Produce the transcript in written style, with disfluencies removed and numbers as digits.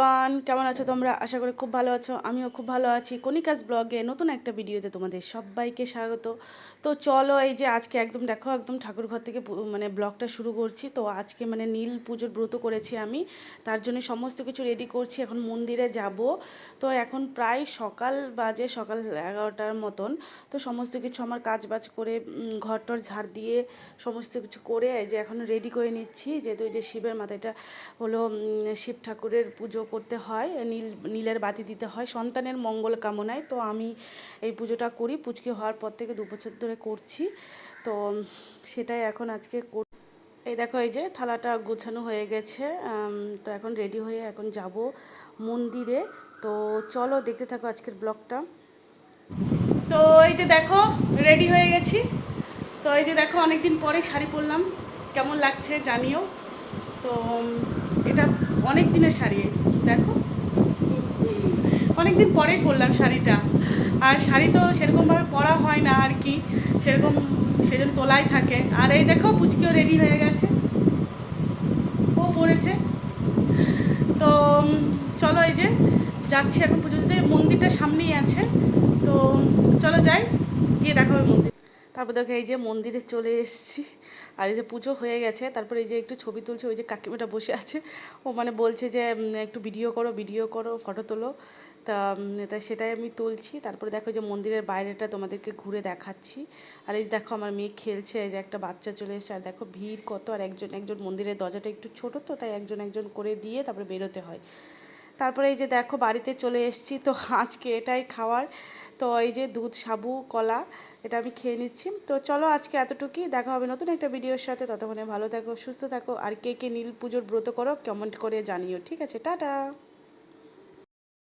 Everyone, কেমন আছো তোমরা? আশা করি খুব ভালো আছো। আমিও খুব ভালো আছি। কণিকাস ব্লগে নতুন একটা ভিডিওতে তোমাদের সবাইকে স্বাগত। তো চলো, এই যে আজকে একদম দেখো, একদম ঠাকুর ঘর থেকে মানে ব্লগটা শুরু করছি। তো আজকে মানে নীল পুজোর ব্রত করেছি আমি, তার জন্য সমস্ত কিছু রেডি করছি। এখন মন্দিরে যাব। তো এখন প্রায় সকাল বাজে, সকাল 11টার মতন। তো সমস্ত কিছু আমার কাজ বাজ করে ঘরটর ঝাড় দিয়ে সমস্ত কিছু করে এই যে এখন রেডি করে নিচ্ছি। যেহেতু এই যে শিবের মাথাটা হলো শিব ঠাকুরের পুজো করতে হয়, নীলের বাতি দিতে হয় সন্তানের মঙ্গল কামনায়। তো আমি এই পুজোটা করি, পুচকি হওয়ার পর থেকে 2 বছর ধরে করছি। তো সেটাই এখন আজকে এই দেখো, এই যে থালাটা গোছানো হয়ে গেছে। তো এখন রেডি হয়ে এখন যাব মন্দিরে। তো চলো দেখতে থাকো আজকের ব্লগটা। তো এই যে দেখো, রেডি হয়ে গেছি। তো এই যে দেখো, অনেকদিন পরে শাড়ি পরলাম, কেমন লাগছে জানিও। তো এটা অনেক দিনের শাড়ি, দেখো অনেক দিন পরেই পরলাম শাড়িটা। আর শাড়ি তো সেরকমভাবে পরা হয় না আর কি, সেরকম সেজন্য তোলাই থাকে। আর এই দেখো, পুচকিও রেডি হয়ে গেছে, ও পরেছে। তো চলো, এই যে যাচ্ছি এখন পুজো দিতে। মন্দিরটা সামনেই আছে, তো চলো যাই, গিয়ে দেখা হবে মন্দির। তারপর দেখো, এই যে মন্দিরে চলে এসেছি। আর এই যে পুজো হয়ে গেছে, তারপরে এই যে একটু ছবি তুলছে। ওই যে কাকিমাটা বসে আছে, ও মানে বলছে যে একটু ভিডিও করো, ভিডিও করো, ফটো তোলো। তা সেটাই আমি তুলছি। তারপরে দেখো যে মন্দিরের বাইরেটা তোমাদেরকে ঘুরে দেখাচ্ছি। আর এই দেখো, আমার মেয়ে খেলছে। এই যে একটা বাচ্চা চলে এসেছে। আর দেখো ভিড় কত। আর একজন একজন, মন্দিরের দরজাটা একটু ছোটো, তো তাই একজন একজন করে দিয়ে তারপরে বেরোতে হয়। তারপরে এই যে দেখো, বাড়িতে চলে এসেছি। তো আজকে এটাই খাওয়ার। তো এই যে দুধ, সাবু, কলা, এটা আমি খেয়ে নিচ্ছি। তো চলো আজকে এতটুকুই, দেখা হবে নতুন একটা ভিডিওর সাথে। ততক্ষণে ভালো থাকো, সুস্থ থাকো। আর কে কে নীল পুজোর ব্রত করো কমেন্ট করে জানিও, ঠিক আছে? টাটা।